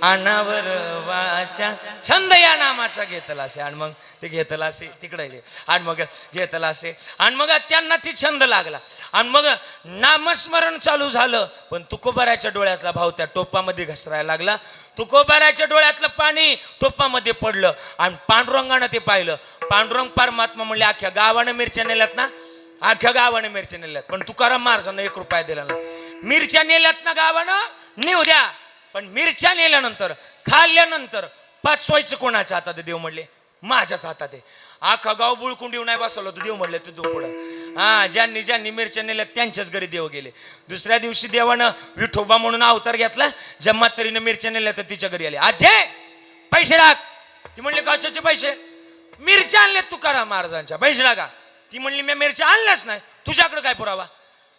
अनावर वाचा छंद या नामाचा घेतलासे. आणि मग ते घेतलासे तिकडे आणि मग घेतलासे. आणि मग त्यांना ती छंद लागला. आणि मग नामस्मरण चालू झालं. पण तुकोबाराच्या डोळ्यातला भाव त्या टोपामध्ये घसरायला लागला. तुकोबाराच्या डोळ्यातलं पाणी टोपामध्ये पडलं. आणि पांडुरंगानं ते पाहिलं. पांडुरंग परमात्मा म्हणले अख्ख्या गावानं मिरच्या नेल्यात ना, अख्ख्या गावाने मिरच्या नेल्यात. पण तुकाराम महाराजांना 1 रुपया दिला ना. मिरच्या नेल्यात ना गावानं नेऊ द्या. पण मिरच्या नेल्यानंतर खाल्ल्यानंतर पाचवायचं कोणाच्या हातात आहे? देव म्हणले माझ्याच हातात आहे. अख्खा गाव बुळकुंड येऊन नाही बसवलं तर देव म्हणले तू पुढं. ज्यांनी मिरच्या नेल्या त्यांच्याच घरी देव गेले. दुसऱ्या दिवशी देवानं विठोबा म्हणून अवतार घेतला. ज्या म्हातारीनं मिरच्या नेल्या तर तिच्या घरी आले. आजे पैसे टाक. ती म्हणले कशाचे पैसे? मिरच्या आणल्यात तुकाराम महाराजांच्या, पैसे टाका. ती म्हणली मी मिरच्या आणल्याच नाही. तुझ्याकडे काय पुरावा?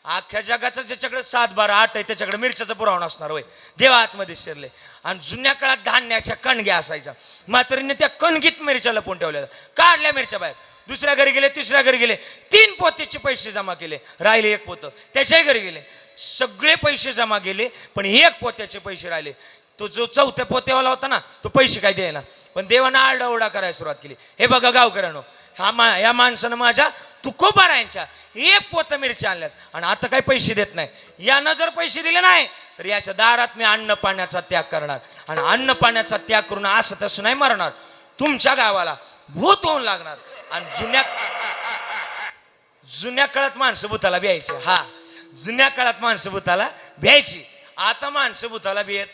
अख्ख्या जगाचा ज्याच्याकडे 7, 12, 8 आहे त्याच्याकडे मिरच्याचा पुरावा नसणार होय. देवा आतमध्ये शिरले. आणि जुन्या काळात धान्याच्या कणग्या असायच्या. म्हातारीने त्या कणगीत मिरच्या लपवून ठेवल्या. काढल्या मिरच्या बाहेर. दुसऱ्या घरी गेले, तिसऱ्या घरी गेले. 3 पोत्याचे पैसे जमा केले. राहिले 1 पोतं. त्याच्याही घरी गेले. सगळे पैसे जमा केले. पण 1 पोत्याचे पैसे राहिले. तो जो 4थ्या पोत्यावाला होता ना तो पैसे काय द्यायला. पण देवानं आरडाओरडा करायला सुरुवात केली. हे बघा गावकऱ्यानो, या माणसानं माझ्या तुकोबारायांच्या 1 पोतं मिरच्या आणल्यात आणि आता काही पैसे देत नाही. यानं जर पैसे दिले नाही तर याच्या दारात मी अन्न पाण्याचा त्याग करणार. आणि अन्न पाण्याचा त्याग करून असं तसं नाही मरणार. तुमच्या गावाला भूत होऊन लागणार. आणि जुन्या काळात माणसं भूताला भ्यायची. जुन्या काळात माणसं भूताला भ्यायची. आता माणसं भूताला भेट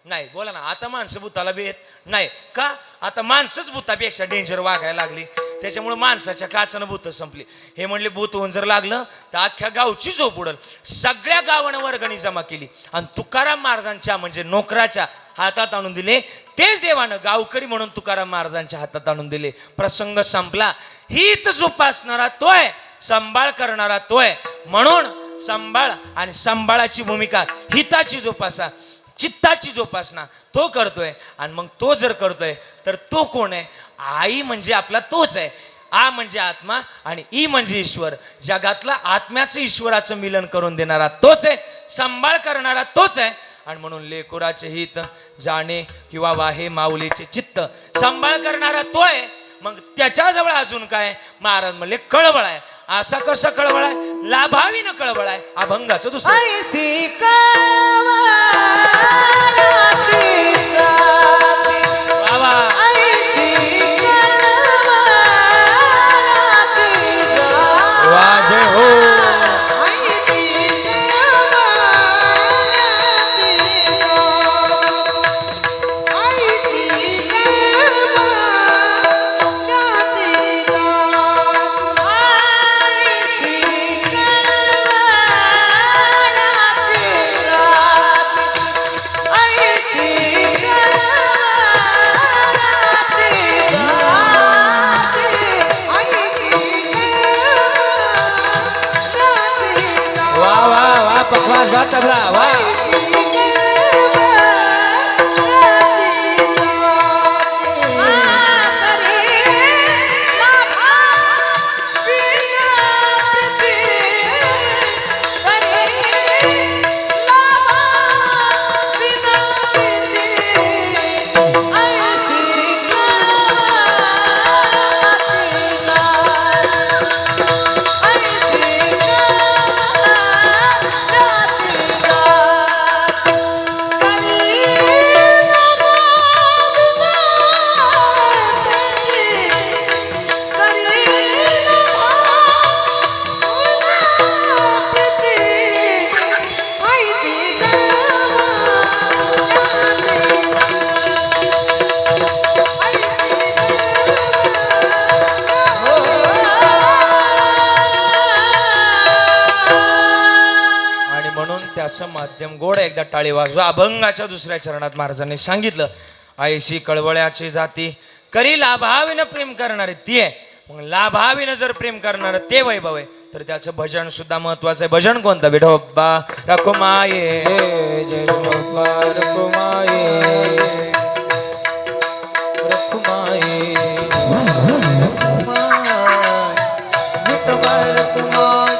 नाही. बोला ना, आता माणसं भूताला भेट नाही का? आता माणसंच भूतापेक्षा डेंजर वागायला लागली. त्याच्यामुळे माणसाच्या काचानं भूत संपली. हे म्हणले भूत होऊन जर लागलं तर अख्ख्या गावची झोप उडल. सगळ्या गावानं वर्गणी जमा केली आणि तुकाराम महाराजांच्या म्हणजे नोकराच्या हातात आणून दिले. तेच देवानं गावकरी म्हणून तुकाराम महाराजांच्या हातात आणून दिले. प्रसंग संपला. हित जोपासणारा तोय, सांभाळ करणारा तोय. म्हणून सांभाळ आणि सांभाळाची भूमिका हिताची जोपासा, चित्ताची जोपासना तो करतोय. आणि मग तो जर करतोय तर तो कोण आहे? आई म्हणजे आपला तोच आहे. आ म्हणजे आत्मा आणि ई म्हणजे ईश्वर. जगातला आत्म्याचं ईश्वराचं मिलन करून देणारा तोच आहे. सांभाळ करणारा तोच आहे. आणि म्हणून लेकुराचे हित जाणे किंवा वाहे माऊलीचे चित्त. सांभाळ करणारा तो आहे. मग त्याच्याजवळ अजून काय? महाराज म्हणले कळवळ आहे. असा कसा कळवळ आहे? लाभावीनं कळवळ आहे. अभंगाचं दुसरं बा तबला वा त्याचं माध्यम गोड एकदा टाळी वाजवा. अभंगाच्या दुसऱ्या चरणात महाराजांनी सांगितलं आईशी कळवळ्याची जाती करी लाभाविनं प्रेम करणारे ती आहे. मग लाभाविनं जर प्रेम करणार ते वैभव आहे तर त्याचं भजन सुद्धा महत्वाचं आहे. भजन कोणतं? विठोबा रखुमाये जय विठोबा रखुमाये रखुमाये विठोबा रखुमाये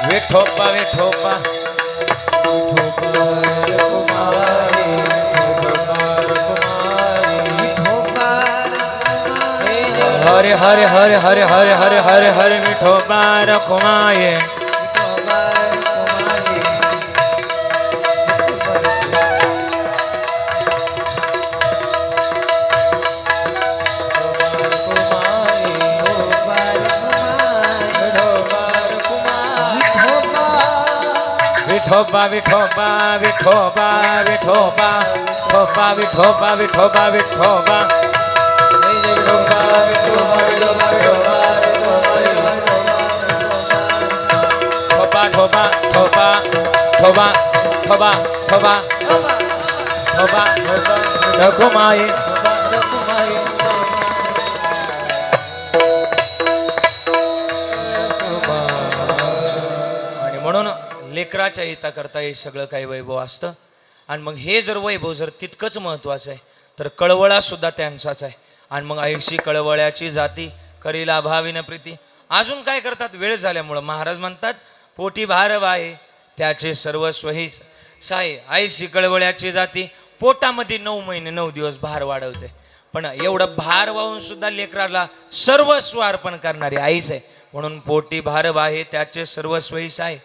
विठोबा विठोबा हरे हरे हरे हरे हरे हरे हरे हरे विठोबा रखुमाये विठोबा विठोबा विठोबा विठोबा विठोबा विठोबा विठोबा विठोबा ठोबा ठोबा ठोबा ठोबा ठोबा ठोबा रखुमाये आणि म्हणून लेकराच्या हिताकरता हे सगळं काही वैभव असतं. आणि मग हे जर वैभव जर तितकंच महत्वाचं आहे तर कळवळा सुद्धा त्यांचाच आहे. आणि मग ऐशी कळवळ्याची जाती करी लाभाविन प्रीती. अजून काय करतात? वेळ झाल्यामुळं महाराज म्हणतात पोटी भार वाहे त्याचे सर्वस्व ही साई. ऐशी कळवळ्याची जाती पोटामध्ये 9 महिने 9 दिवस भार वाढवते. पण एवढं भार वाहून सुद्धा लेकराला सर्वस्व अर्पण करणारी आईच आहे. म्हणून पोटी भार वाहे त्याचे सर्वस्व ही साई.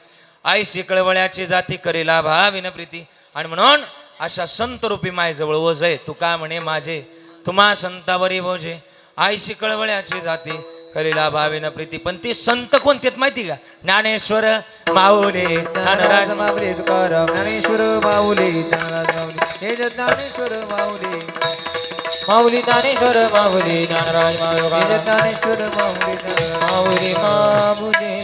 आईशी कळवळ्याची जाती करी लाभाविन प्रीती. आणि म्हणून अशा संत रूपी मायजवळ ओझ आहे. तुका म्हणे माझे तुम्हा संतावरी भोजे. आईशी कळवळ्याची जाती करी लाभाविन प्रीती. पण ते संत कोणते आहेत माहिती का? ज्ञानेश्वर माऊली ज्ञानराज माऊली तुकाराम ज्ञानेश्वर माऊली हे ज्ञानेश्वर माऊली माऊली ज्ञानेश्वर माऊली ज्ञानराज माऊली ज्ञानेश्वर माऊली माऊली माऊली.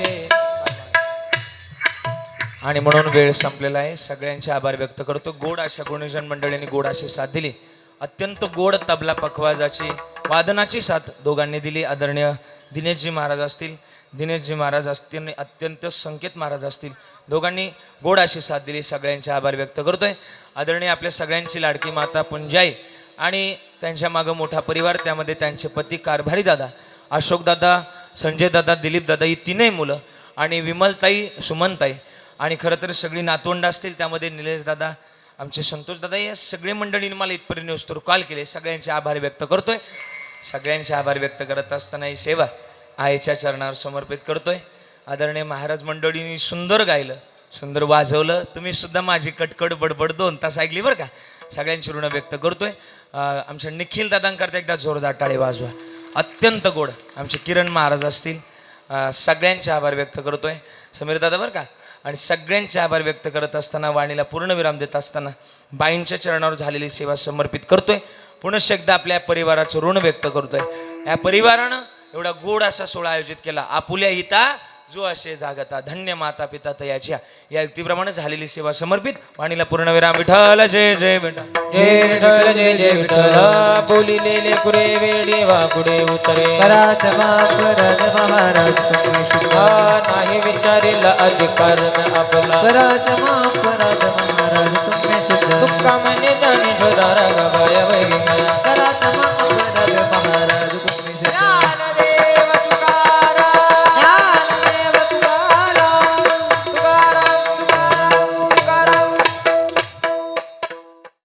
आणि म्हणून वेळ संपलेला आहे. सगळ्यांचे आभार व्यक्त करतो. गोड अशा गुणजन मंडळींनी गोड अशी साथ दिली. अत्यंत गोड तबला पखवाजाची वादनाची साथ दोघांनी दिली. आदरणीय दिनेशजी महाराज असतील, दिनेशजी महाराज असतील आणि अत्यंत संकेत महाराज असतील, दोघांनी गोड अशी साथ दिली. सगळ्यांचे आभार व्यक्त करतोय. आदरणीय आपल्या सगळ्यांची लाडकी माता पुंजाई आणि त्यांच्या मागं मोठा परिवार, त्यामध्ये त्यांचे पती कारभारी दादा, अशोकदादा, संजयदादा, दिलीपदादा ही तीनही मुलं आणि विमलताई, सुमनताई आणि खरं तर सगळी नातवंड असतील, त्यामध्ये निलेशदादा, आमचे संतोषदादा, या सगळे मंडळीने मला इथपर्यंत येऊस्तोवर कॉल केले. सगळ्यांचे आभार व्यक्त करतोय. सगळ्यांचे आभार व्यक्त करत असताना ही सेवा आईच्या चरणावर समर्पित करतोय. आदरणीय महाराज मंडळींनी सुंदर गायलं, सुंदर वाजवलं. तुम्ही सुद्धा माझी कटकट बडबड 2 तास ऐकली बरं का. सगळ्यांची ऋण व्यक्त करतोय. आमच्या निखिल दादांकरता एकदा जोरदार टाळी वाजवा. अत्यंत गोड आमचे किरण महाराज असतील, सगळ्यांचे आभार व्यक्त करतोय. समीर दादा बरं का. आणि सगळ्यांचे आभार व्यक्त करत असताना, वाणीला पूर्णविराम देत असताना बाईंच्या चरणावर झालेली सेवा समर्पित करतोय. पुनश्च एकदा आपल्या परिवाराचं ऋण व्यक्त करतोय. या परिवारानं एवढा गोड असा सोहळा आयोजित केला. आपुल्या हिता जो असे जागता, धन्य माता पिता तयाच्या, या युक्तीप्रमाणे झालेली सेवा समर्पित. वाणीला पूर्णविराम. विठ्ठल जय जय विठ्ठल. जय विठ्ठल जय जय विठ्ठल. बोलिलेले पुरे वेळी वाकुडे उतरे. कराचा माफ करा महाराज तुम्ही शुद्ध. नाही विचारेला अधिकार न आपला. कराचा माफ करा महाराज तुम्ही शुद्ध. तुका म्हणे ज्ञानेश्वरा रागाबाया वैरिंगा.